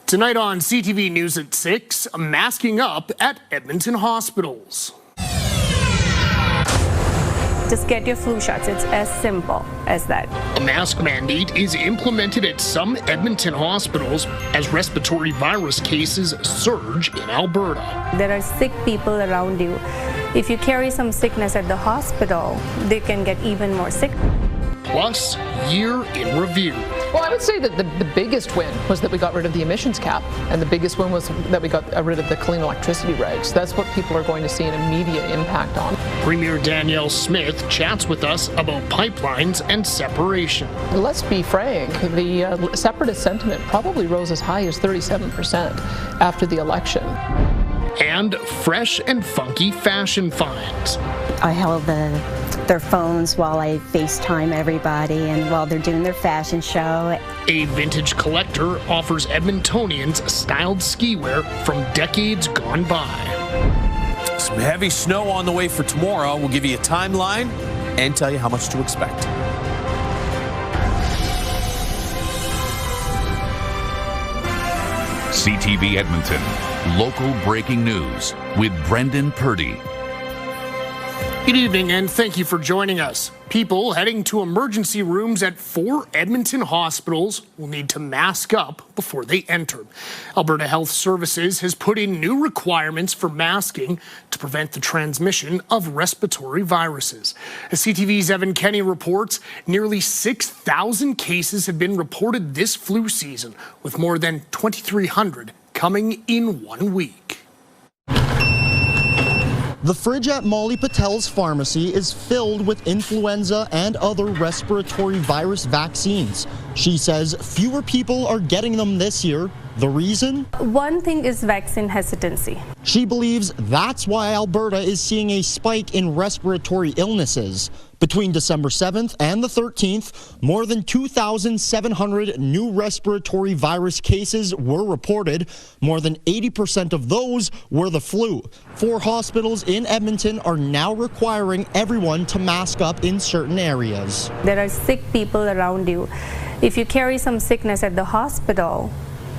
Tonight on CTV News at 6, masking up at Edmonton hospitals. Just get your flu shots. It's as simple as that. A mask mandate is implemented at some Edmonton hospitals as respiratory virus cases surge in Alberta. There are sick people around you. If you carry some sickness at the hospital, they can get even more sick. Plus, year in review. Well, I would say that the biggest win was that we got rid of the emissions cap, and the biggest win was that we got rid of the clean electricity regs. That's what people are going to see an immediate impact on. Premier Danielle Smith chats with us about pipelines and separation. Let's be frank, the separatist sentiment probably rose as high as 37% after the election. And fresh and funky fashion finds. I held their phones while I FaceTime everybody and while they're doing their fashion show. A vintage collector offers Edmontonians styled ski wear from decades gone by. Some heavy snow on the way for tomorrow. We'll give you a timeline and tell you how much to expect. CTV Edmonton, local breaking news with Brendan Purdy. Good evening and thank you for joining us. People heading to emergency rooms at 4 Edmonton hospitals will need to mask up before they enter. Alberta Health Services has put in new requirements for masking to prevent the transmission of respiratory viruses. As CTV's Evan Kenny reports, nearly 6,000 cases have been reported this flu season, with more than 2,300 coming in 1 week. The fridge at Molly Patel's pharmacy is filled with influenza and other respiratory virus vaccines. She says fewer people are getting them this year. The reason? One thing is vaccine hesitancy. She believes that's why Alberta is seeing a spike in respiratory illnesses. Between December 7th and the 13th, more than 2,700 new respiratory virus cases were reported. More than 80% of those were the flu. 4 hospitals in Edmonton are now requiring everyone to mask up in certain areas. There are sick people around you. If you carry some sickness at the hospital,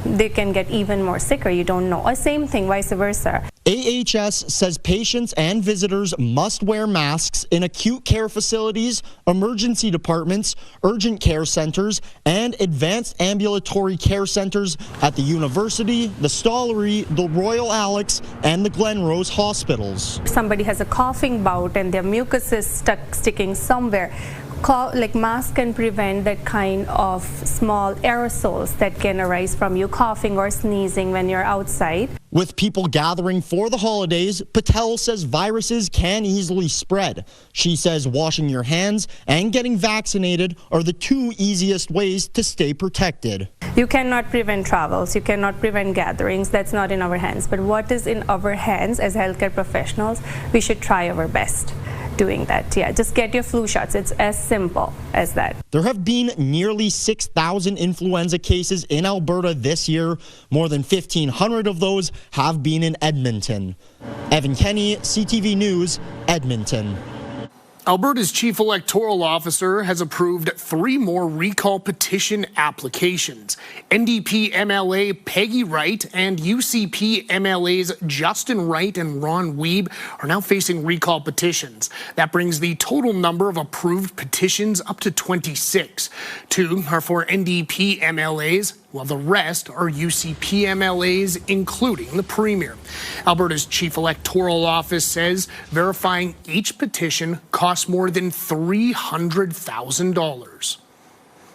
they can get even more sicker. You don't know. Or same thing, vice versa. AHS says patients and visitors must wear masks in acute care facilities, emergency departments, urgent care centers, and advanced ambulatory care centers at the University, the Stollery, the Royal Alex, and the Glenrose hospitals. If somebody has a coughing bout and their mucus is sticking somewhere, mask can prevent that kind of small aerosols that can arise from you coughing or sneezing when you're outside. With people gathering for the holidays, Patel says viruses can easily spread. She says washing your hands and getting vaccinated are the 2 easiest ways to stay protected. You cannot prevent travels, you cannot prevent gatherings, that's not in our hands. But what is in our hands as healthcare professionals, we should try our best doing that. Yeah, just get your flu shots. It's as simple as that. There have been nearly 6,000 influenza cases in Alberta this year. More than 1,500 of those have been in Edmonton. Evan Kenny, CTV News, Edmonton. Alberta's chief electoral officer has approved 3 more recall petition applications. NDP MLA Peggy Wright and UCP MLAs Justin Wright and Ron Wiebe are now facing recall petitions. That brings the total number of approved petitions up to 26. 2 are for NDP MLAs, while the rest are UCP MLAs, including the Premier. Alberta's chief electoral office says verifying each petition costs more than $300,000.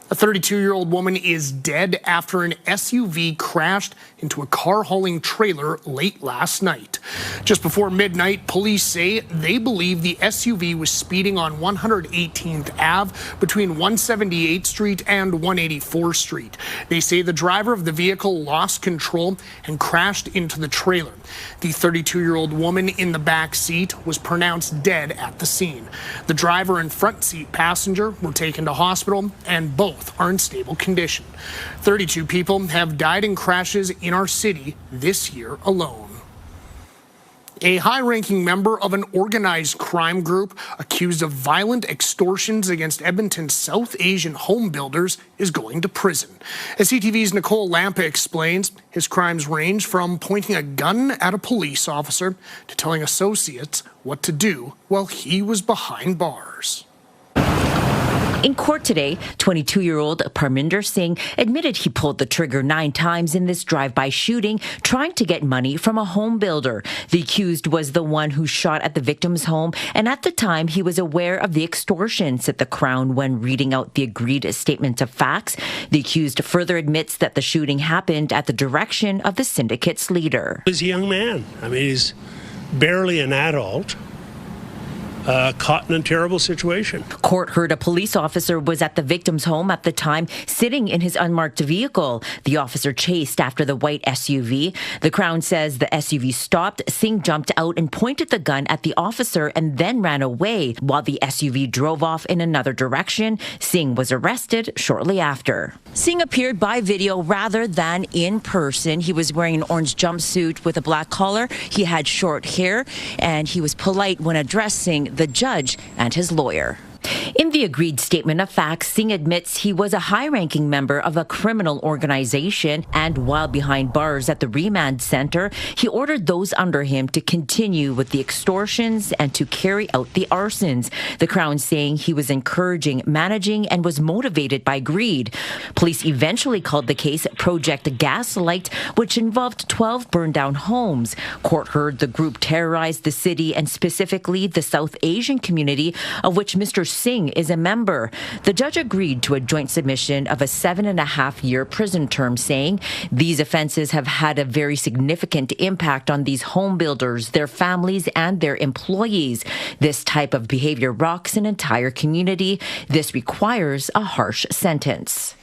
A 32-year-old woman is dead after an SUV crashed into a car-hauling trailer late last night. Just before midnight, police say they believe the SUV was speeding on 118th Ave between 178th Street and 184th Street. They say the driver of the vehicle lost control and crashed into the trailer. The 32-year-old woman in the back seat was pronounced dead at the scene. The driver and front seat passenger were taken to hospital, and both are in stable condition. 32 people have died in crashes in our city this year alone. A high-ranking member of an organized crime group accused of violent extortions against Edmonton South Asian home builders is going to prison. As CTV's Nicole Lampa explains, his crimes range from pointing a gun at a police officer to telling associates what to do while he was behind bars. In court today, 22-year-old Parminder Singh admitted he pulled the trigger 9 times in this drive-by shooting, trying to get money from a home builder. The accused was the one who shot at the victim's home, and at the time he was aware of the extortion, said the Crown when reading out the agreed statement of facts. The accused further admits that the shooting happened at the direction of the syndicate's leader. He's a young man. I mean, he's barely an adult. Caught in a terrible situation. Court heard a police officer was at the victim's home at the time, sitting in his unmarked vehicle. The officer chased after the white SUV. The Crown says the SUV stopped. Singh jumped out and pointed the gun at the officer and then ran away while the SUV drove off in another direction. Singh was arrested shortly after. Singh appeared by video rather than in person. He was wearing an orange jumpsuit with a black collar. He had short hair, and he was polite when addressing the judge and his lawyer. In the agreed statement of facts, Singh admits he was a high-ranking member of a criminal organization, and while behind bars at the remand center, he ordered those under him to continue with the extortions and to carry out the arsons. The Crown saying he was encouraging, managing, and was motivated by greed. Police eventually called the case Project Gaslight, which involved 12 burned-down homes. Court heard the group terrorized the city and specifically the South Asian community, of which Mr. Singh is a member. The judge agreed to a joint submission of a 7.5-year prison term, saying these offenses have had a very significant impact on these home builders, their families, and their employees. This type of behavior rocks an entire community. This requires a harsh sentence.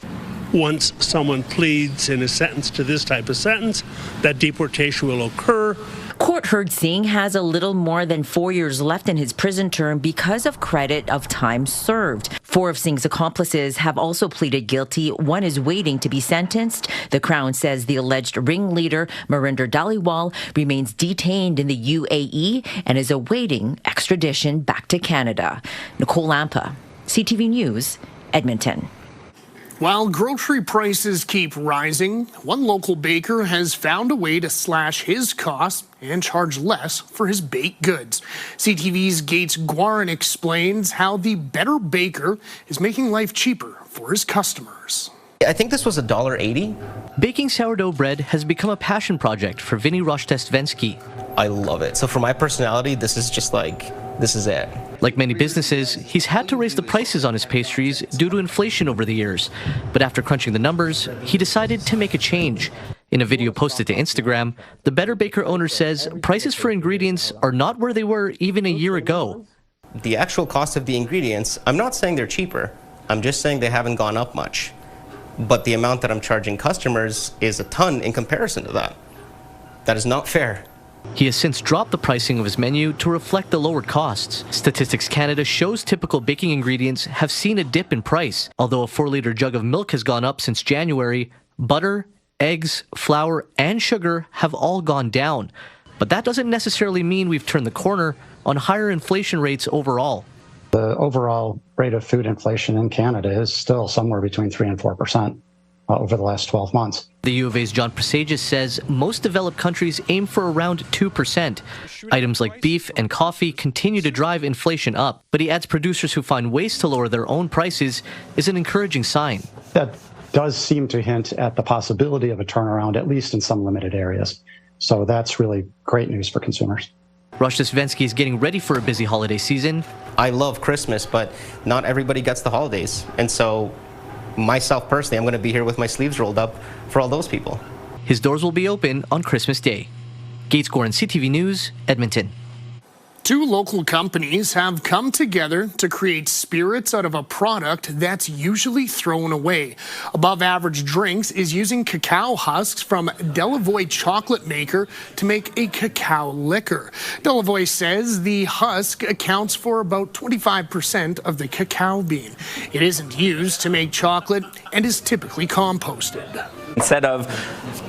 Once someone pleads in a sentence to this type of sentence, that deportation will occur. Court heard Singh has a little more than 4 years left in his prison term because of credit of time served. 4 of Singh's accomplices have also pleaded guilty. 1 is waiting to be sentenced. The Crown says the alleged ringleader, Marinder Dhaliwal, remains detained in the UAE and is awaiting extradition back to Canada. Nicole Lampa, CTV News, Edmonton. While grocery prices keep rising, one local baker has found a way to slash his costs and charge less for his baked goods. CTV's Gates Guarin explains how the Better Baker is making life cheaper for his customers. I think this was $1.80. Baking sourdough bread has become a passion project for Vinny Rochtestvensky. I love it. So for my personality, this is it. Like many businesses, he's had to raise the prices on his pastries due to inflation over the years. But after crunching the numbers, he decided to make a change. In a video posted to Instagram, the Better Baker owner says prices for ingredients are not where they were even a year ago. The actual cost of the ingredients, I'm not saying they're cheaper. I'm just saying they haven't gone up much. But the amount that I'm charging customers is a ton in comparison to that. That is not fair. He has since dropped the pricing of his menu to reflect the lowered costs. Statistics Canada shows typical baking ingredients have seen a dip in price. Although a 4-liter jug of milk has gone up since January, butter, eggs, flour, and sugar have all gone down. But that doesn't necessarily mean we've turned the corner on higher inflation rates overall. The overall rate of food inflation in Canada is still somewhere between 3% and 4% over the last 12 months. The U of A's John Prasagius says most developed countries aim for around 2%. Items like beef and coffee continue to drive inflation up, but he adds producers who find ways to lower their own prices is an encouraging sign. That does seem to hint at the possibility of a turnaround, at least in some limited areas. So that's really great news for consumers. Rochtestvensky is getting ready for a busy holiday season. I love Christmas, but not everybody gets the holidays. And so myself personally, I'm going to be here with my sleeves rolled up for all those people. His doors will be open on Christmas Day. Gates Gorin, CTV News, Edmonton. 2 local companies have come together to create spirits out of a product that's usually thrown away. Above Average Drinks is using cacao husks from Delavoye chocolate maker to make a cacao liquor. Delavoye says the husk accounts for about 25% of the cacao bean. It isn't used to make chocolate and is typically composted. Instead of,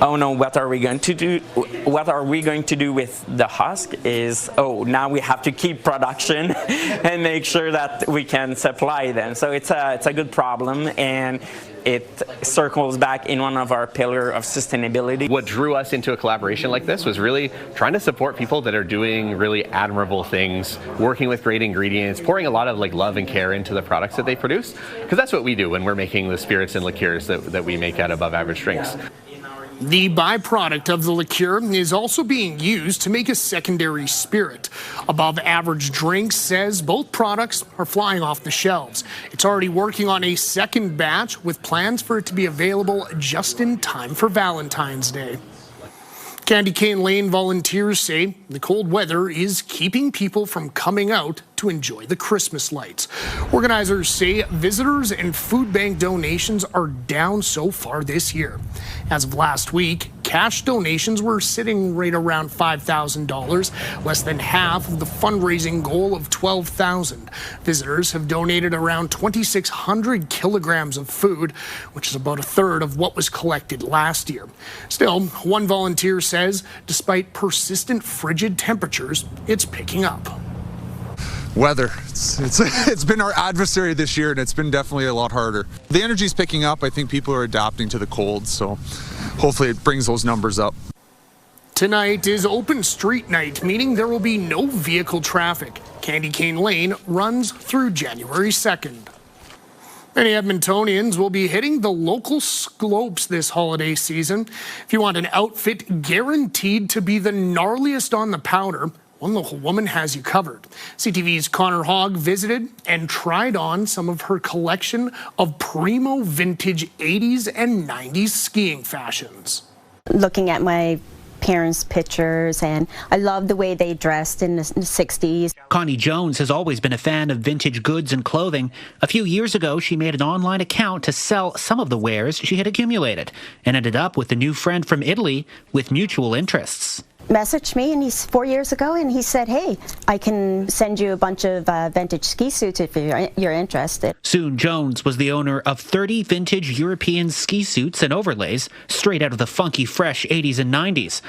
oh no, what are we going to do? What are we going to do with the husk? Is, oh, now we have to keep production and make sure that we can supply them. So it's a good problem, and it circles back in one of our pillars of sustainability. What drew us into a collaboration like this was really trying to support people that are doing really admirable things, working with great ingredients, pouring a lot of love and care into the products that they produce, because that's what we do when we're making the spirits and liqueurs that we make at Above Average Drinks. The byproduct of the liqueur is also being used to make a secondary spirit. Above Average Drinks says both products are flying off the shelves. It's already working on a second batch with plans for it to be available just in time for Valentine's Day. Candy Cane Lane volunteers say the cold weather is keeping people from coming out to enjoy the Christmas lights. Organizers say visitors and food bank donations are down so far this year. As of last week, cash donations were sitting right around $5,000, less than half of the fundraising goal of $12,000. Visitors have donated around 2,600 kilograms of food, which is about a third of what was collected last year. Still, one volunteer says despite persistent frigid temperatures, it's picking up. Weather. It's been our adversary this year, and it's been definitely a lot harder. The energy's picking up. I think people are adapting to the cold, so hopefully it brings those numbers up. Tonight is open street night, meaning there will be no vehicle traffic. Candy Cane Lane runs through January 2nd. Many Edmontonians will be hitting the local slopes this holiday season. If you want an outfit guaranteed to be the gnarliest on the powder, one local woman has you covered. CTV's Connor Hogg visited and tried on some of her collection of primo vintage 80s and 90s skiing fashions. Looking at my parents' pictures, and I love the way they dressed in the 60s. Connie Jones has always been a fan of vintage goods and clothing. A few years ago, she made an online account to sell some of the wares she had accumulated and ended up with a new friend from Italy with mutual interests. Messaged me, and he's 4 years ago, and he said, hey, I can send you a bunch of vintage ski suits if you're interested. Soon Jones was the owner of 30 vintage European ski suits and overlays straight out of the funky fresh 80s and 90s.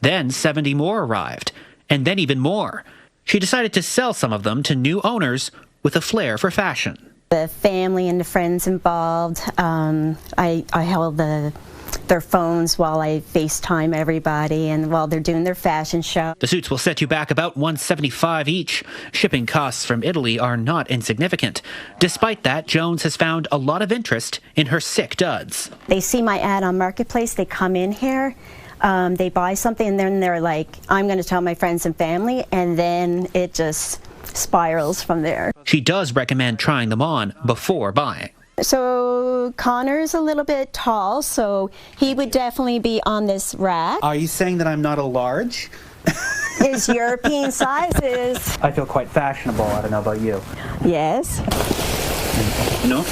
Then 70 more arrived, and then even more. She decided to sell some of them to new owners with a flair for fashion. The family and the friends involved, I held their phones while I FaceTime everybody and while they're doing their fashion show. The suits will set you back about $175 each. Shipping costs from Italy are not insignificant. Despite that, Jones has found a lot of interest in her sick duds. They see my ad on Marketplace, they come in here, they buy something, and then they're like, I'm going to tell my friends and family, and then it just spirals from there. She does recommend trying them on before buying. So Connor's a little bit tall, so he would definitely be on this rack. Are you saying that I'm not a large? His European sizes. I feel quite fashionable. I don't know about you. Yes. No?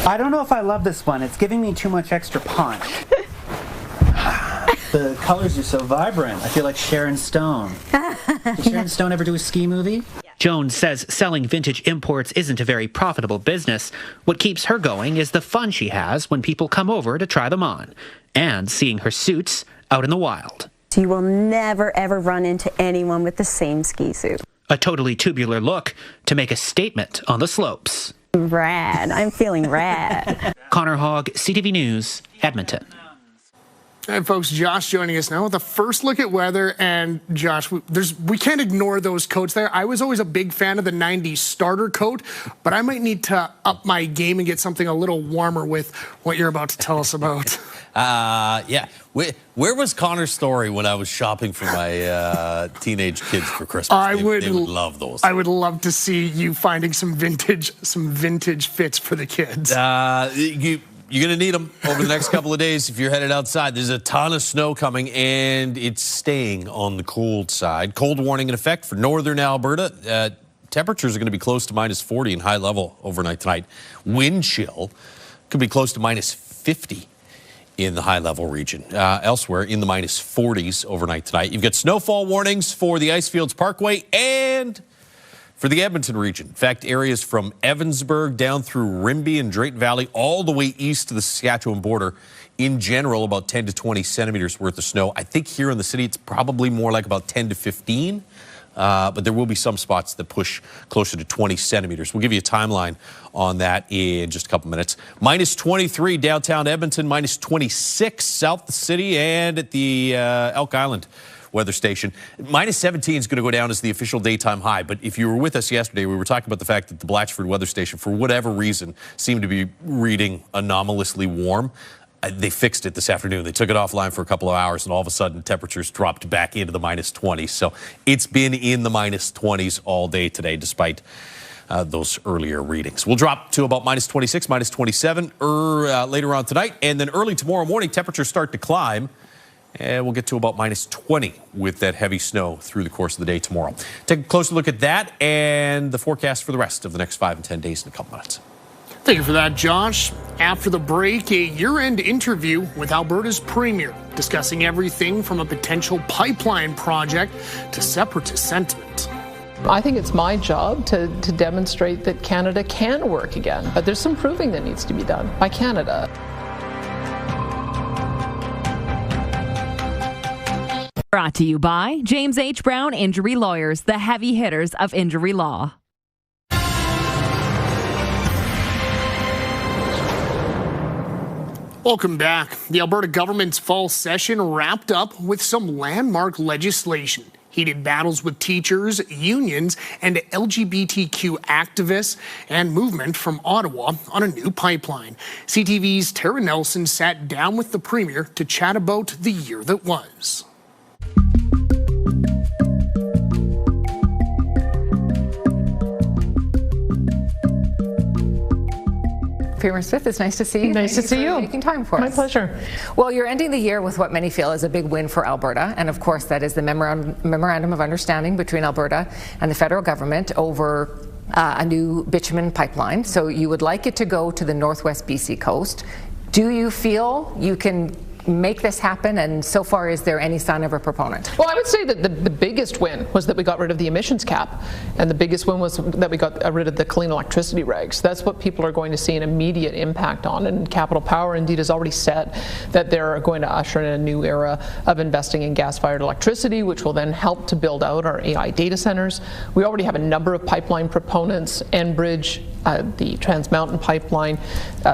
I don't know if I love this one. It's giving me too much extra punch. The colors are so vibrant. I feel like Sharon Stone. Did Sharon Stone ever do a ski movie? Jones says selling vintage imports isn't a very profitable business. What keeps her going is the fun she has when people come over to try them on, and seeing her suits out in the wild. You will never, ever run into anyone with the same ski suit. A totally tubular look to make a statement on the slopes. Rad. I'm feeling rad. Connor Hogg, CTV News, Edmonton. And folks, Josh joining us now with a first look at weather. And Josh, we can't ignore those coats there. I was always a big fan of the 90s starter coat, but I might need to up my game and get something a little warmer with what you're about to tell us about. Yeah. Where was Connor's story when I was shopping for my teenage kids for Christmas? They would love those. I would love to see you finding some vintage fits for the kids. You're going to need them over the next couple of days if you're headed outside. There's a ton of snow coming, and it's staying on the cold side. Cold warning in effect for northern Alberta. Temperatures are going to be close to minus 40 in high level overnight tonight. Wind chill could be close to minus 50 in the high level region. Elsewhere in the minus 40s overnight tonight. You've got snowfall warnings for the Icefields Parkway and for the Edmonton region. In fact, areas from Evansburg down through Rimbey and Drayton Valley all the way east to the Saskatchewan border. In general, about 10 to 20 centimeters worth of snow. I think here in the city, it's probably more like about 10 to 15. But there will be some spots that push closer to 20 centimeters. We'll give you a timeline on that in just a couple minutes. Minus 23 downtown Edmonton, minus 26 south of the city and at the Elk Island weather station. Minus 17 is going to go down as the official daytime high. But if you were with us yesterday, we were talking about the fact that the Blatchford weather station, for whatever reason, seemed to be reading anomalously warm. They fixed it this afternoon. They took it offline for a couple of hours, and all of a sudden temperatures dropped back into the minus 20s. So it's been in the minus 20s all day today, despite those earlier readings. We'll drop to about minus 26, minus 27 later on tonight. And then early tomorrow morning, temperatures start to climb. And we'll get to about minus 20 with that heavy snow through the course of the day tomorrow. Take a closer look at that and the forecast for the rest of the next 5 and 10 days in a couple minutes. Thank you for that, Josh. After the break, a year-end interview with Alberta's Premier, discussing everything from a potential pipeline project to separatist sentiment. I think it's my job to demonstrate that Canada can work again, but there's some proving that needs to be done by Canada. Brought to you by James H. Brown Injury Lawyers, the heavy hitters of injury law. Welcome back. The Alberta government's fall session wrapped up with some landmark legislation. Heated battles with teachers, unions, and LGBTQ activists and movement from Ottawa on a new pipeline. CTV's Tara Nelson sat down with the Premier to chat about the year that was. Premier Smith, it's nice to see you. Nice to see you. Making time for us. My pleasure. Well, you're ending the year with what many feel is a big win for Alberta, and of course that is the memorandum of understanding between Alberta and the federal government over a new bitumen pipeline. So you would like it to go to the northwest BC coast. Do you feel you can make this happen, and so far is there any sign of a proponent? Well, I would say that the biggest win was that we got rid of the emissions cap, and the biggest win was that we got rid of the clean electricity regs. That's what people are going to see an immediate impact on, and Capital Power indeed has already said that they're going to usher in a new era of investing in gas-fired electricity, which will then help to build out our AI data centers. We already have a number of pipeline proponents, Enbridge, the Trans Mountain Pipeline,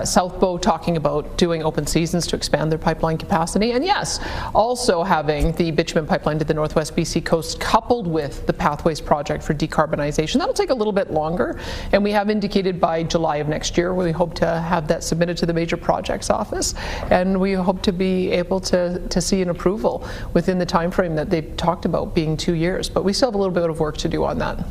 South Bow talking about doing open seasons to expand their pipeline capacity, and yes, also having the bitumen pipeline to the northwest BC coast coupled with the Pathways project for decarbonization. That'll take a little bit longer, and we have indicated by July of next year we hope to have that submitted to the Major Projects Office, and we hope to be able to see an approval within the time frame that they've talked about, being 2 years, but we still have a little bit of work to do on that.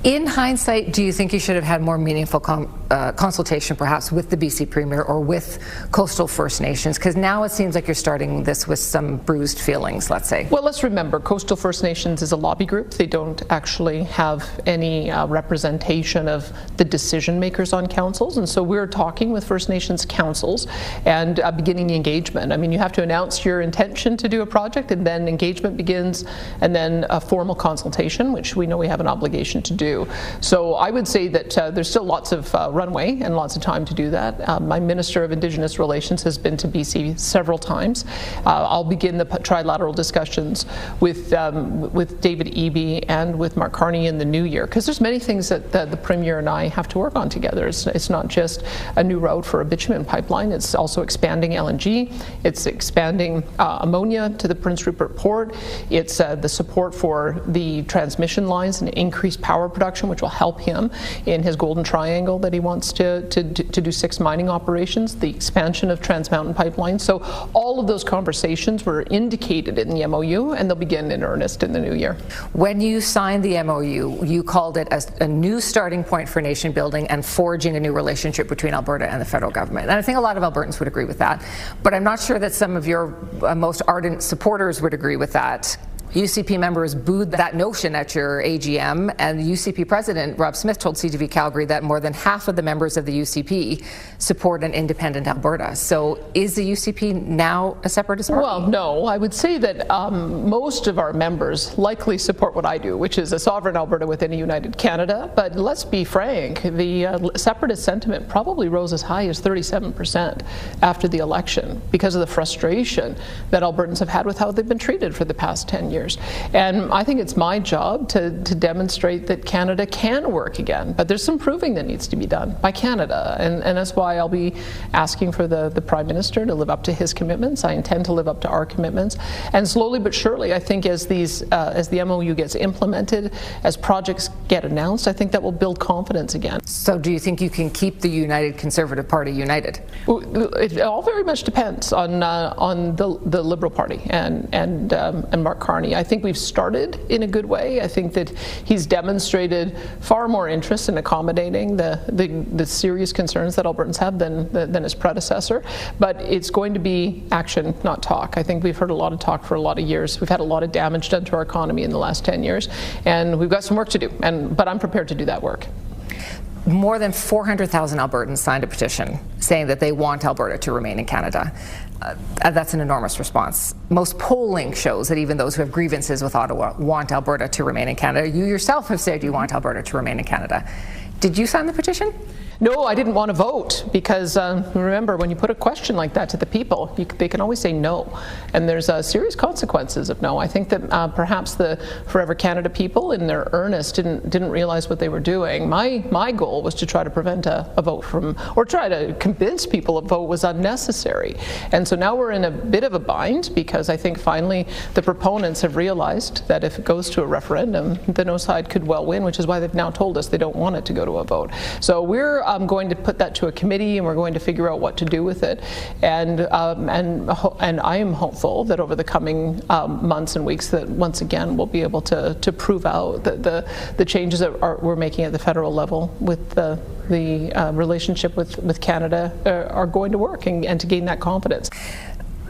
In hindsight, do you think you should have had more meaningful consultation perhaps with the BC Premier or with coastal First Nations? Because now it seems like you're starting this with some bruised feelings, let's say. Well, let's remember, Coastal First Nations is a lobby group. They don't actually have any representation of the decision makers on councils, and so we're talking with First Nations councils and beginning the engagement. I mean, you have to announce your intention to do a project, and then engagement begins, and then a formal consultation, which we know we have an obligation to do. So I would say that there's still lots of runway and lots of time to do that. My Minister of Indigenous Relations has been to BC several times. I'll begin the trilateral discussions with David Eby and with Mark Carney in the new year, because there's many things that the Premier and I have to work on together. It's not just a new route for a bitumen pipeline, it's also expanding LNG, it's expanding ammonia to the Prince Rupert Port, it's the support for the transmission lines and increased power production, which will help him in his Golden Triangle that he wants to do 6 mining operations, the expansion of Trans Mountain Pipeline. So all of those conversations were indicated in the MOU, and they'll begin in earnest in the new year. When you signed the MOU, you called it a new starting point for nation building and forging a new relationship between Alberta and the federal government. And I think a lot of Albertans would agree with that. But I'm not sure that some of your most ardent supporters would agree with that. UCP members booed that notion at your AGM, and the UCP president, Rob Smith, told CTV Calgary that more than half of the members of the UCP support an independent Alberta. So is the UCP now a separatist party? Well, no. I would say that most of our members likely support what I do, which is a sovereign Alberta within a united Canada. But let's be frank, the separatist sentiment probably rose as high as 37% after the election because of the frustration that Albertans have had with how they've been treated for the past 10 years. And I think it's my job to demonstrate that Canada can work again. But there's some proving that needs to be done by Canada. And that's why I'll be asking for the Prime Minister to live up to his commitments. I intend to live up to our commitments. And slowly but surely, I think as the MOU gets implemented, as projects get announced, I think that will build confidence again. So do you think you can keep the United Conservative Party united? It all very much depends on the Liberal Party and Mark Carney. I think we've started in a good way. I think that he's demonstrated far more interest in accommodating the serious concerns that Albertans have than his predecessor. But it's going to be action, not talk. I think we've heard a lot of talk for a lot of years. We've had a lot of damage done to our economy in the last 10 years, and we've got some work to do. But I'm prepared to do that work. More than 400,000 Albertans signed a petition saying that they want Alberta to remain in Canada. That's an enormous response. Most polling shows that even those who have grievances with Ottawa want Alberta to remain in Canada. You yourself have said you want Alberta to remain in Canada. Did you sign the petition? No, I didn't want to vote because remember, when you put a question like that to the people, they can always say no, and there's serious consequences of no. I think that perhaps the Forever Canada people, in their earnest, didn't realize what they were doing. My goal was to try to prevent a vote from, or try to convince people a vote was unnecessary. And so now we're in a bit of a bind because I think finally the proponents have realized that if it goes to a referendum, the no side could well win, which is why they've now told us they don't want it to go to a vote. So we're going to put that to a committee, and we're going to figure out what to do with it. And I am hopeful that over the coming months and weeks that once again we'll be able to prove out that the changes that we're making at the federal level with the relationship with Canada are going to work and to gain that confidence.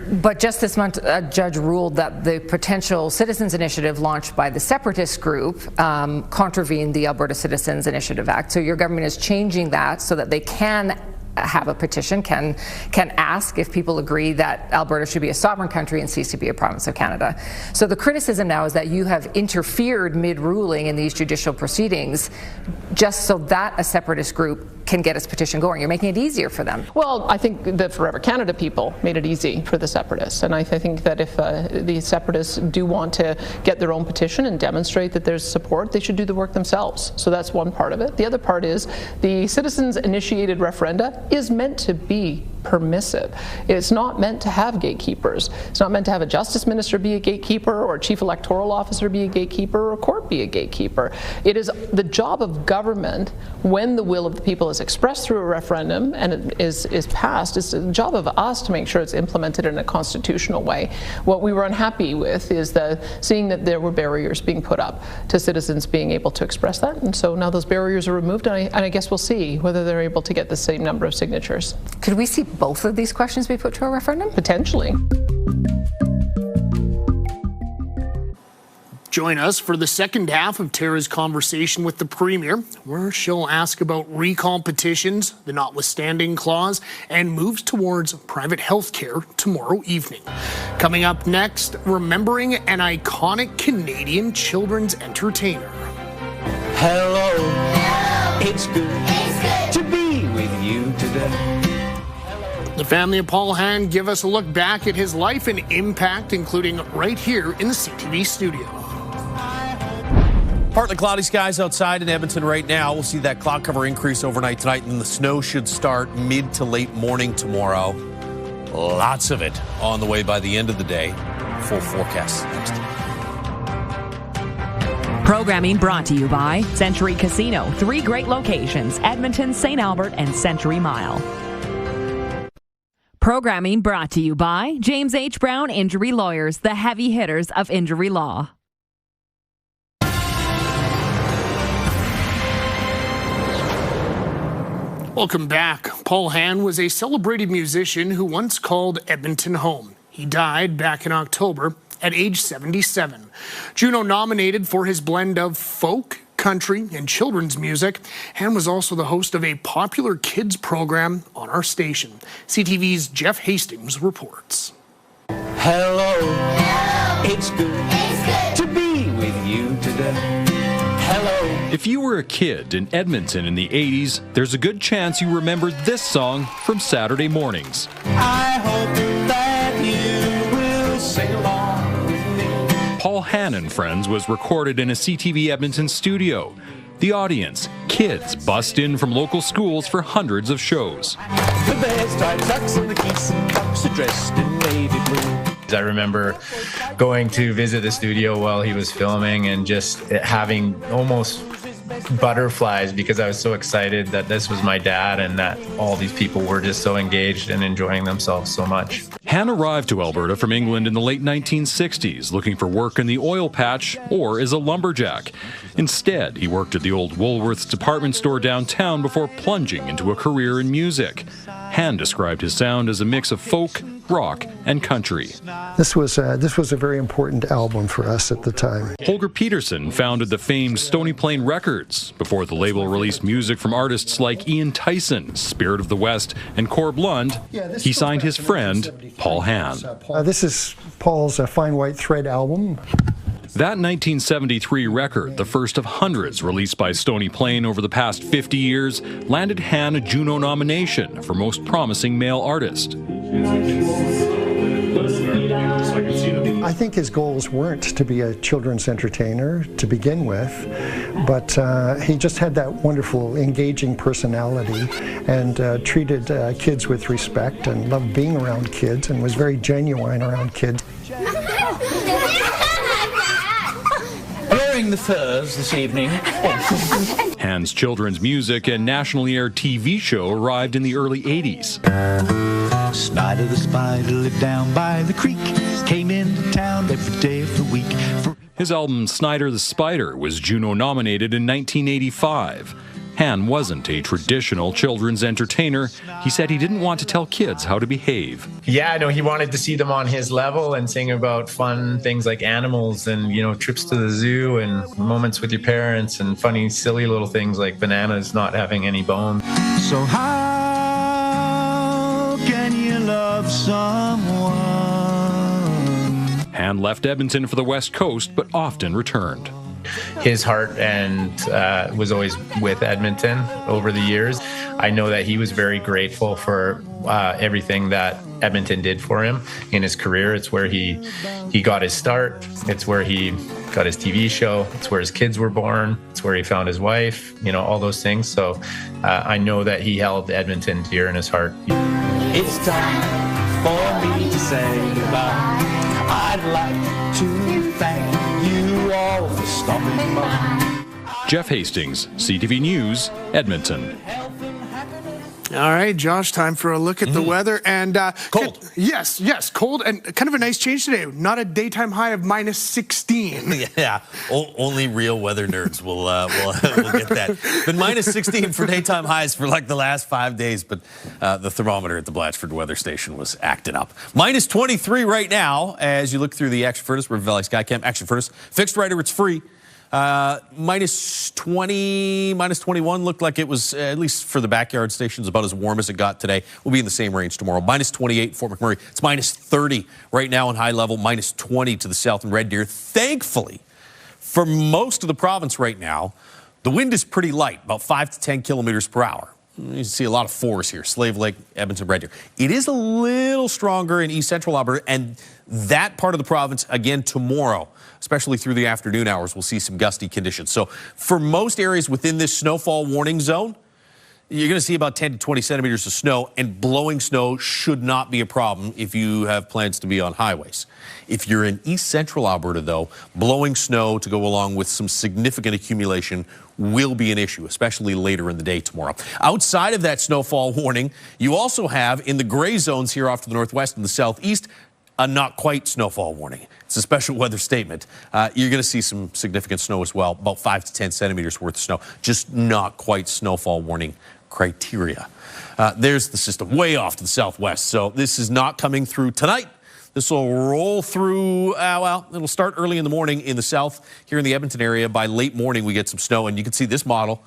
But just this month, a judge ruled that the potential citizens initiative launched by the separatist group contravened the Alberta Citizens Initiative Act. So your government is changing that so that they can have a petition, can ask if people agree that Alberta should be a sovereign country and cease to be a province of Canada. So the criticism now is that you have interfered mid-ruling in these judicial proceedings just so that a separatist group can get its petition going. You're making it easier for them. Well, I think the Forever Canada people made it easy for the separatists, and I think that if the separatists do want to get their own petition and demonstrate that there's support, they should do the work themselves. So that's one part of it. The other part is the citizens-initiated referenda is meant to be permissive. It's not meant to have gatekeepers. It's not meant to have a justice minister be a gatekeeper or a chief electoral officer be a gatekeeper or a court be a gatekeeper. It is the job of government, when the will of the people is expressed through a referendum and it is passed, it's the job of us to make sure it's implemented in a constitutional way. What we were unhappy with is seeing that there were barriers being put up to citizens being able to express that, and so now those barriers are removed, and I guess we'll see whether they're able to get the same number of signatures. Could we see both of these questions be put to a referendum? Potentially. Join us for the second half of Tara's conversation with the Premier, where she'll ask about recall petitions, the notwithstanding clause, and moves towards private health care tomorrow evening. Coming up next, remembering an iconic Canadian children's entertainer. Hello. It's good to be with you today. The family of Paul Hann give us a look back at his life and impact, including right here in the CTV studio. Partly cloudy skies outside in Edmonton right now. We'll see that cloud cover increase overnight tonight, and the snow should start mid to late morning tomorrow. Lots of it on the way by the end of the day. Full forecast next. Programming brought to you by Century Casino. 3 great locations: Edmonton, St. Albert, and Century Mile. Programming brought to you by James H. Brown Injury Lawyers, the heavy hitters of injury law. Welcome back. Paul Hann was a celebrated musician who once called Edmonton home. He died back in October at age 77. Juno nominated for his blend of folk, country, and children's music. Hann was also the host of a popular kids program on our station. CTV's Jeff Hastings reports. Hello, it's good to be with you today. Hello. If you were a kid in Edmonton in the 80s, there's a good chance you remember this song from Saturday mornings. I hope that you will sing along with me. Paul Hann and Friends was recorded in a CTV Edmonton studio. The audience, kids, bust in from local schools for hundreds of shows. The bears tied tucks and the geese and ducks are dressed in navy blue. I remember going to visit the studio while he was filming and just having almost butterflies because I was so excited that this was my dad and that all these people were just so engaged and enjoying themselves so much. Hann arrived to Alberta from England in the late 1960s, looking for work in the oil patch or as a lumberjack. Instead, he worked at the old Woolworths department store downtown before plunging into a career in music. Hann described his sound as a mix of folk, rock, and country. This was a very important album for us at the time. Holger Peterson founded the famed Stony Plain Records. Before the label released music from artists like Ian Tyson, Spirit of the West, and Corb Lund, he signed his friend, Paul Hann. This is Paul's Fine White Thread album. That 1973 record, the first of hundreds released by Stony Plain over the past 50 years, landed Hann a Juno nomination for Most Promising Male Artist. I think his goals weren't to be a children's entertainer to begin with, but he just had that wonderful, engaging personality and treated kids with respect and loved being around kids and was very genuine around kids. Wearing the furs this evening. Hann's children's music and nationally aired TV show arrived in the early 80s. Snyder the spider lived down by the creek, came into town every day of the week. His album Snyder the Spider was Juno nominated in 1985. Hann wasn't a traditional children's entertainer. He said he didn't want to tell kids how to behave. Yeah, no, he wanted to see them on his level and sing about fun things like animals and, trips to the zoo and moments with your parents and funny, silly little things like bananas not having any bones. So how can you love someone? Hann left Edmonton for the West Coast, but often returned. His heart and was always with Edmonton over the years. I know that he was very grateful for everything that Edmonton did for him in his career. It's where he got his start. It's where he got his TV show. It's where his kids were born. It's where he found his wife, all those things. So I know that he held Edmonton dear in his heart. It's time for me to say goodbye. I'd like to thank you all for stopping by. Jeff Hastings, CTV News, Edmonton. All right, Josh, time for a look at the weather. And cold. Yes, cold and kind of a nice change today. Not a daytime high of minus 16. Yeah, only real weather nerds will get that. Been minus 16 for daytime highs for like the last 5 days, but the thermometer at the Blatchford weather station was acting up. Minus 23 right now as you look through the Action Furnace, River Valley Skycam Action Furnace. Fixed rider, it's free. Minus 20, minus 21 looked like it was, at least for the backyard stations, about as warm as it got today. We'll be in the same range tomorrow. Minus 28 Fort McMurray. It's minus 30 right now in high level. Minus 20 to the south in Red Deer. Thankfully, for most of the province right now, the wind is pretty light, about 5 to 10 kilometers per hour. You see a lot of fours here, Slave Lake, Edmonton, Red Deer. It is a little stronger in east central Alberta, and that part of the province, again, tomorrow, especially through the afternoon hours, we'll see some gusty conditions. So for most areas within this snowfall warning zone, you're going to see about 10 to 20 centimeters of snow, and blowing snow should not be a problem if you have plans to be on highways. If you're in east central Alberta, though, blowing snow to go along with some significant accumulation will be an issue, especially later in the day tomorrow. Outside of that snowfall warning, you also have in the gray zones here off to the northwest and the southeast, a not quite snowfall warning. It's a special weather statement. You're going to see some significant snow as well, about 5 to 10 centimeters worth of snow, just not quite snowfall warning criteria. There's the system way off to the southwest. So this is not coming through tonight. This will roll through, it'll start early in the morning in the south here in the Edmonton area. By late morning, we get some snow, and you can see this model.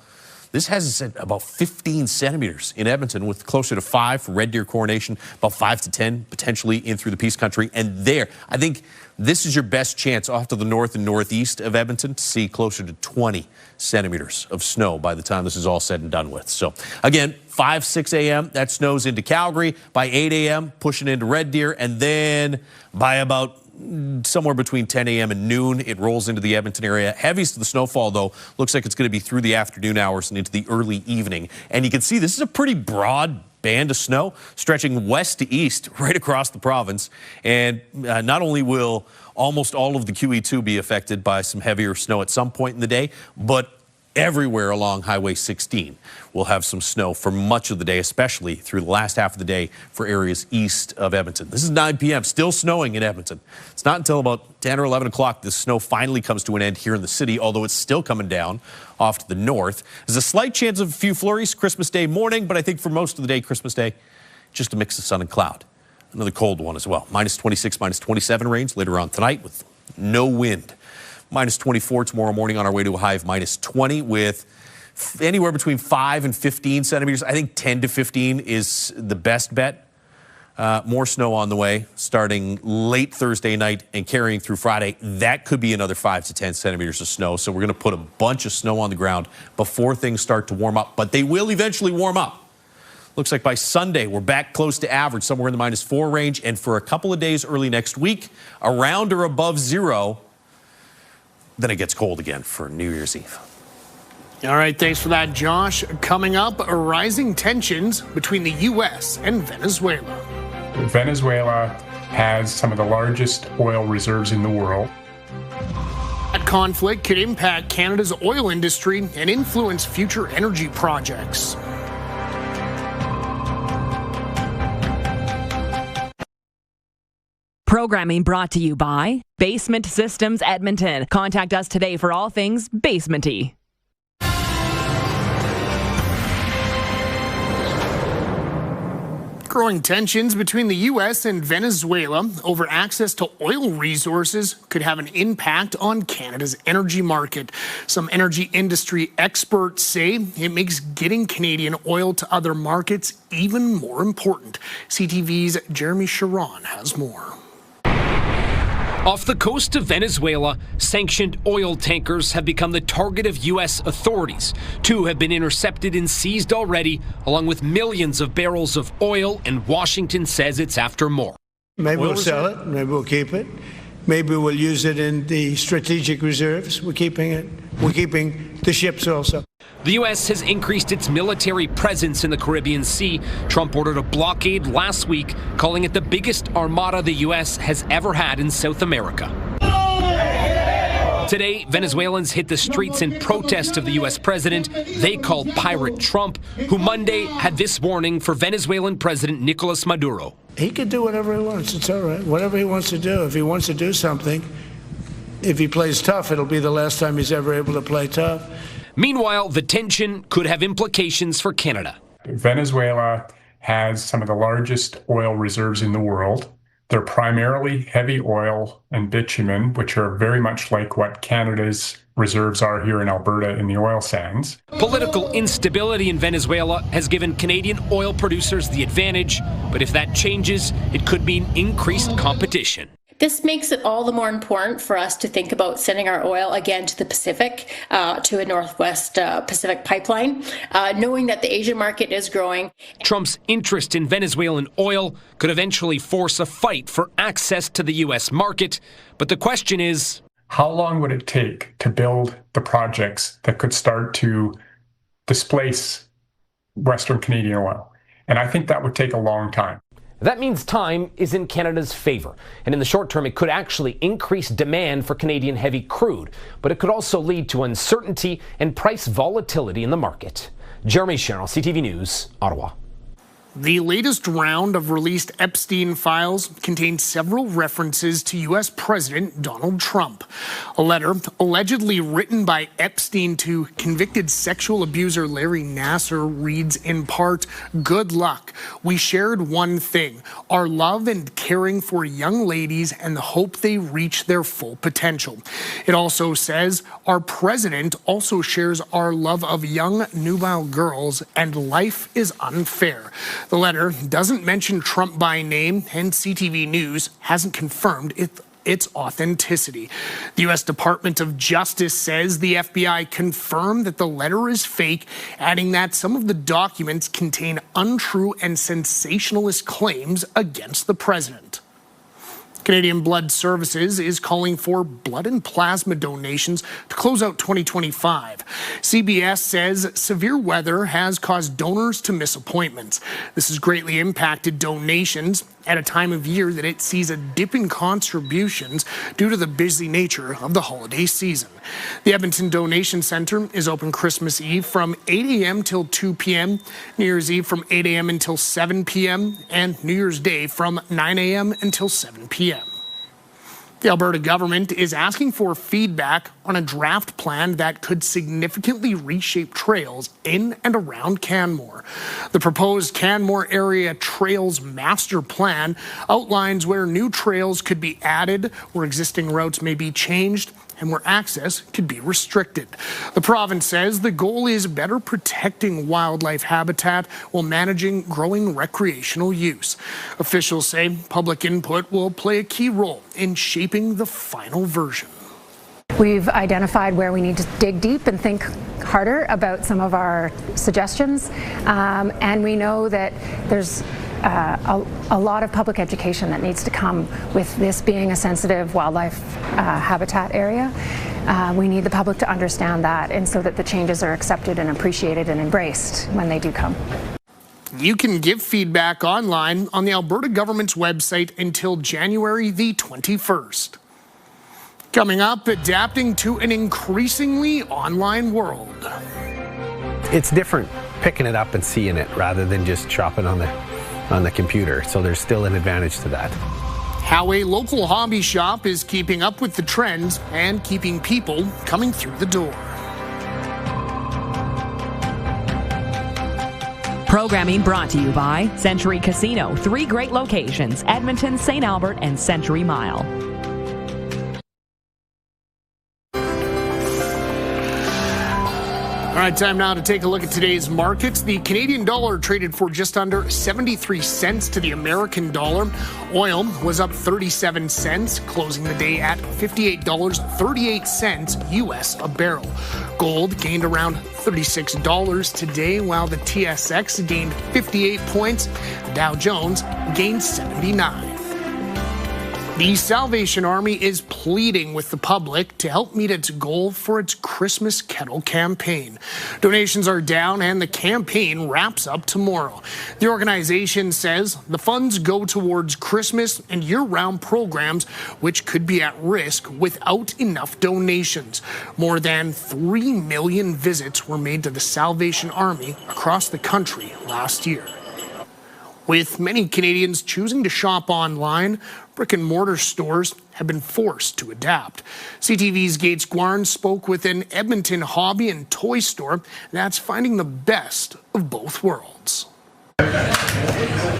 This has about 15 centimeters in Edmonton, with closer to 5 for Red Deer Coronation, about 5 to 10 potentially in through the Peace Country. And there, I think this is your best chance off to the north and northeast of Edmonton to see closer to 20 centimeters of snow by the time this is all said and done with. So again, 5, 6 a.m., that snows into Calgary. By 8 a.m., pushing into Red Deer. And then by about somewhere between 10 a.m. and noon, it rolls into the Edmonton area. Heaviest of the snowfall, though, looks like it's going to be through the afternoon hours and into the early evening. And you can see this is a pretty broad band of snow stretching west to east right across the province. And not only will almost all of the QE2 be affected by some heavier snow at some point in the day, but everywhere along Highway 16 will have some snow for much of the day, especially through the last half of the day for areas east of Edmonton. This is 9 p.m., still snowing in Edmonton. It's not until about 10 or 11 o'clock this snow finally comes to an end here in the city, although it's still coming down off to the north. There's a slight chance of a few flurries Christmas Day morning, but I think for most of the day, Christmas Day, just a mix of sun and cloud. Another cold one as well. Minus 26, minus 27 range later on tonight with no wind. Minus 24 tomorrow morning on our way to a high of minus 20 with anywhere between 5 and 15 centimeters. I think 10 to 15 is the best bet. More snow on the way starting late Thursday night and carrying through Friday. That could be another 5 to 10 centimeters of snow. So we're going to put a bunch of snow on the ground before things start to warm up. But they will eventually warm up. Looks like by Sunday, we're back close to average, somewhere in the minus 4 range. And for a couple of days early next week, around or above 0. Then it gets cold again for New Year's Eve. All right, thanks for that, Josh. Coming up, rising tensions between the U.S. and Venezuela. Venezuela has some of the largest oil reserves in the world. That conflict could impact Canada's oil industry and influence future energy projects. Programming brought to you by Basement Systems Edmonton. Contact us today for all things basement-y. Growing tensions between the U.S. and Venezuela over access to oil resources could have an impact on Canada's energy market. Some energy industry experts say it makes getting Canadian oil to other markets even more important. CTV's Jeremy Sharon has more. Off the coast of Venezuela, sanctioned oil tankers have become the target of U.S. authorities. 2 have been intercepted and seized already, along with millions of barrels of oil, and Washington says it's after more. Maybe we'll sell it, maybe we'll keep it. Maybe we'll use it in the strategic reserves. We're keeping it. We're keeping the ships also. The U.S. has increased its military presence in the Caribbean Sea. Trump ordered a blockade last week, calling it the biggest armada the U.S. has ever had in South America. Today, Venezuelans hit the streets in protest of the U.S. president they called Pirate Trump, who Monday had this warning for Venezuelan President Nicolas Maduro. He can do whatever he wants. It's all right. Whatever he wants to do. If he wants to do something, if he plays tough, it'll be the last time he's ever able to play tough. Meanwhile, the tension could have implications for Canada. Venezuela has some of the largest oil reserves in the world. They're primarily heavy oil and bitumen, which are very much like what Canada's reserves are here in Alberta in the oil sands. Political instability in Venezuela has given Canadian oil producers the advantage, but if that changes, it could mean increased competition. This makes it all the more important for us to think about sending our oil again to the Pacific, to a Northwest Pacific pipeline, knowing that the Asian market is growing. Trump's interest in Venezuelan oil could eventually force a fight for access to the U.S. market. But the question is, how long would it take to build the projects that could start to displace Western Canadian oil? And I think that would take a long time. That means time is in Canada's favor, and in the short term it could actually increase demand for Canadian heavy crude, but it could also lead to uncertainty and price volatility in the market. Jeremy Sherrill, CTV News, Ottawa. The latest round of released Epstein files contained several references to U.S. President Donald Trump. A letter allegedly written by Epstein to convicted sexual abuser Larry Nassar reads in part, "Good luck. We shared one thing, our love and caring for young ladies and the hope they reach their full potential." It also says, "Our president also shares our love of young nubile girls and life is unfair." The letter doesn't mention Trump by name, and CTV News hasn't confirmed its authenticity. The U.S. Department of Justice says the FBI confirmed that the letter is fake, adding that some of the documents contain untrue and sensationalist claims against the president. Canadian Blood Services is calling for blood and plasma donations to close out 2025. CBS says severe weather has caused donors to miss appointments. This has greatly impacted donations at a time of year that it sees a dip in contributions due to the busy nature of the holiday season. The Edmonton Donation Centre is open Christmas Eve from 8 a.m. till 2 p.m., New Year's Eve from 8 a.m. until 7 p.m., and New Year's Day from 9 a.m. until 7 p.m. The Alberta government is asking for feedback on a draft plan that could significantly reshape trails in and around Canmore. The proposed Canmore Area Trails Master Plan outlines where new trails could be added, where existing routes may be changed, and where access could be restricted. The province says the goal is better protecting wildlife habitat while managing growing recreational use. Officials say public input will play a key role in shaping the final version. We've identified where we need to dig deep and think harder about some of our suggestions, and we know that there's a lot of public education that needs to come with this being a sensitive wildlife habitat area. We need the public to understand that, and so that the changes are accepted and appreciated and embraced when they do come. You can give feedback online on the Alberta government's website until January the 21st. Coming up, adapting to an increasingly online world. It's different picking it up and seeing it rather than just shopping on the computer, so there's still an advantage to that. How a local hobby shop is keeping up with the trends and keeping people coming through the door. Programming brought to you by Century Casino. 3 great locations, Edmonton, St. Albert, and Century Mile. All right, time now to take a look at today's markets. The Canadian dollar traded for just under 73 cents to the American dollar. Oil was up 37 cents, closing the day at $58.38 US a barrel. Gold gained around $36 today, while the TSX gained 58 points. The Dow Jones gained 79. The Salvation Army is pleading with the public to help meet its goal for its Christmas Kettle campaign. Donations are down and the campaign wraps up tomorrow. The organization says the funds go towards Christmas and year-round programs which could be at risk without enough donations. More than 3 million visits were made to the Salvation Army across the country last year. With many Canadians choosing to shop online, brick-and-mortar stores have been forced to adapt. CTV's Gates Guarn spoke with an Edmonton hobby and toy store that's finding the best of both worlds.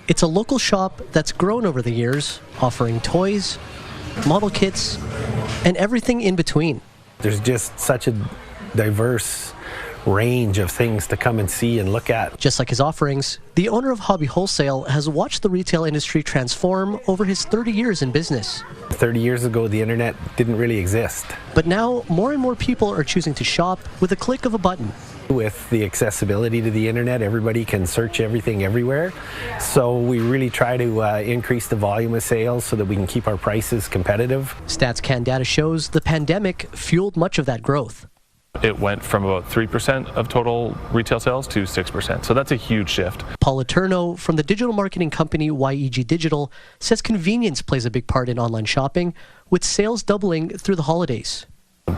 It's a local shop that's grown over the years, offering toys, model kits, and everything in between. There's just such a diverse range of things to come and see and look at. Just like his offerings, the owner of Hobby Wholesale has watched the retail industry transform over his 30 years in business. 30 years ago, the internet didn't really exist. But now, more and more people are choosing to shop with a click of a button. With the accessibility to the internet, everybody can search everything everywhere. So we really try to increase the volume of sales so that we can keep our prices competitive. StatsCan data shows the pandemic fueled much of that growth. It went from about 3% of total retail sales to 6%. So that's a huge shift. Paul Letourneau from the digital marketing company YEG Digital says convenience plays a big part in online shopping, with sales doubling through the holidays.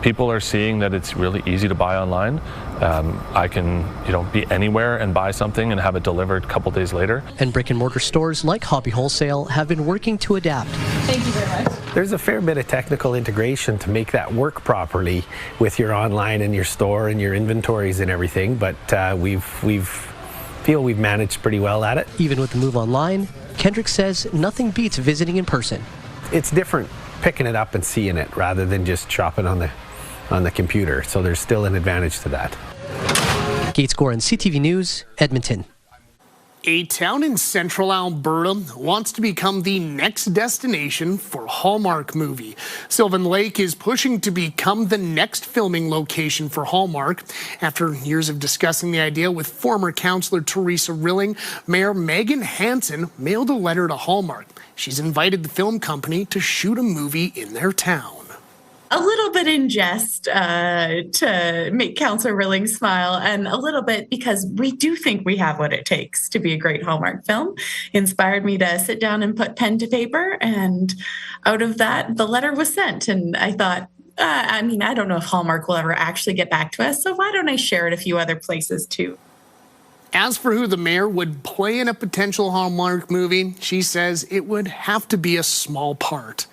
People are seeing that it's really easy to buy online. I can, be anywhere and buy something and have it delivered a couple days later. And brick and mortar stores like Hobby Wholesale have been working to adapt. Thank you very much. There's a fair bit of technical integration to make that work properly with your online and your store and your inventories and everything, but we've managed pretty well at it. Even with the move online, Kendrick says nothing beats visiting in person. It's different picking it up and seeing it rather than just shopping on the computer, so there's still an advantage to that. Gates Gore and CTV News, Edmonton. A town in central Alberta wants to become the next destination for a Hallmark movie. Sylvan Lake is pushing to become the next filming location for Hallmark. After years of discussing the idea with former councillor Teresa Rilling, Mayor Megan Hansen mailed a letter to Hallmark. She's invited the film company to shoot a movie in their town. A little bit in jest to make Councillor Rilling smile, and a little bit because we do think we have what it takes to be a great Hallmark film. Inspired me to sit down and put pen to paper, and out of that, the letter was sent. And I thought, I don't know if Hallmark will ever actually get back to us, so why don't I share it a few other places too? As for who the mayor would play in a potential Hallmark movie, she says it would have to be a small part.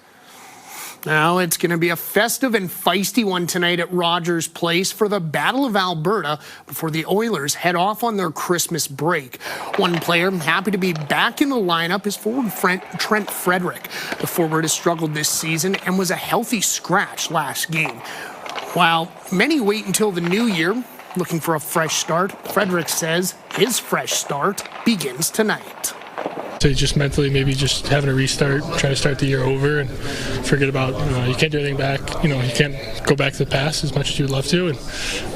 Now, it's going to be a festive and feisty one tonight at Rogers Place for the Battle of Alberta before the Oilers head off on their Christmas break. One player happy to be back in the lineup is forward Trent Frederick. The forward has struggled this season and was a healthy scratch last game. While many wait until the new year, looking for a fresh start, Frederick says his fresh start begins tonight. So just mentally, maybe just having a restart, trying to start the year over and forget about, you can't do anything back. You can't go back to the past as much as you'd love to and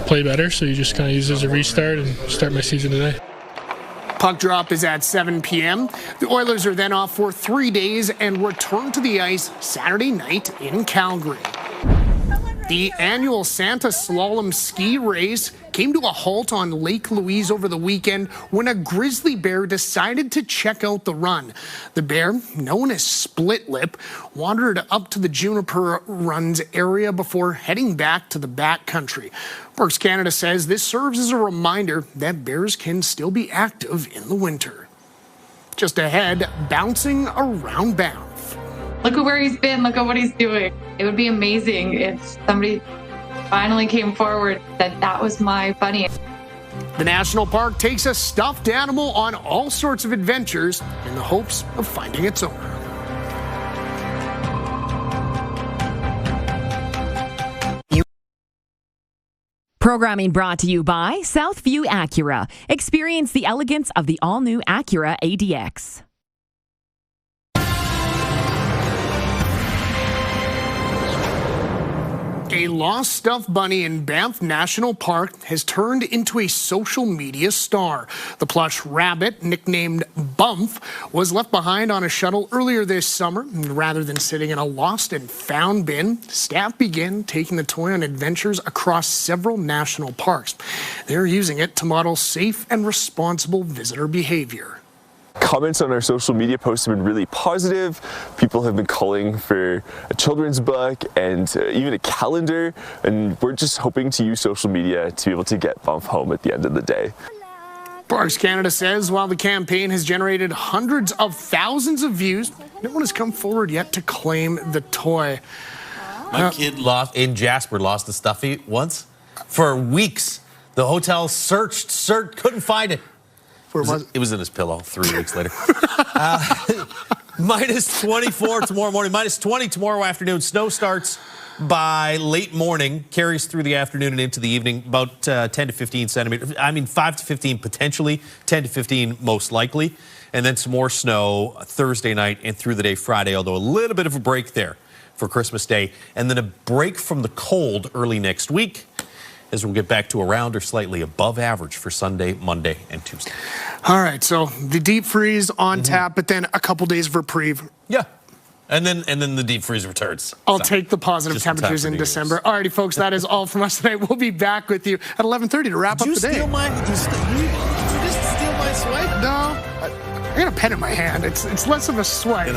play better. So you just kind of use it as a restart and start my season today. Puck drop is at 7 p.m. The Oilers are then off for 3 days and return to the ice Saturday night in Calgary. The annual Santa Slalom ski race came to a halt on Lake Louise over the weekend when a grizzly bear decided to check out the run. The bear, known as Split Lip, wandered up to the Juniper Runs area before heading back to the backcountry. Parks Canada says this serves as a reminder that bears can still be active in the winter. Just ahead, bouncing around Banff. Look at where he's been, look at what he's doing. It would be amazing if somebody finally came forward that was my bunny. The national park takes a stuffed animal on all sorts of adventures in the hopes of finding its owner. Programming brought to you by Southview Acura. Experience the elegance of the all-new Acura ADX. A lost stuffed bunny in Banff National Park has turned into a social media star. The plush rabbit, nicknamed Bump, was left behind on a shuttle earlier this summer. Rather than sitting in a lost and found bin, staff began taking the toy on adventures across several national parks. They're using it to model safe and responsible visitor behavior. Comments on our social media posts have been really positive. People have been calling for a children's book and even a calendar, and we're just hoping to use social media to be able to get Bump home at the end of the day. Parks Canada says while the campaign has generated hundreds of thousands of views, no one has come forward yet to claim the toy. My kid in Jasper lost the stuffy once. For weeks, the hotel searched, couldn't find it. Where was it? It was in his pillow 3 weeks later. Minus 24 tomorrow morning, minus 20 tomorrow afternoon. Snow starts by late morning, carries through the afternoon and into the evening, about 10 to 15 centimeters. 5 to 15 potentially, 10 to 15 most likely. And then some more snow Thursday night and through the day Friday, although a little bit of a break there for Christmas Day. And then a break from the cold early next week, as we'll get back to around or slightly above average for Sunday, Monday, and Tuesday. All right, so the deep freeze on tap, but then a couple days of reprieve. Yeah, and then the deep freeze returns. I'll take the positive temperatures in December. All righty, folks, that is all from us tonight. We'll be back with you at 11:30 to wrap up the day. Did you just steal my swipe? No, I got a pen in my hand. It's less of a swipe.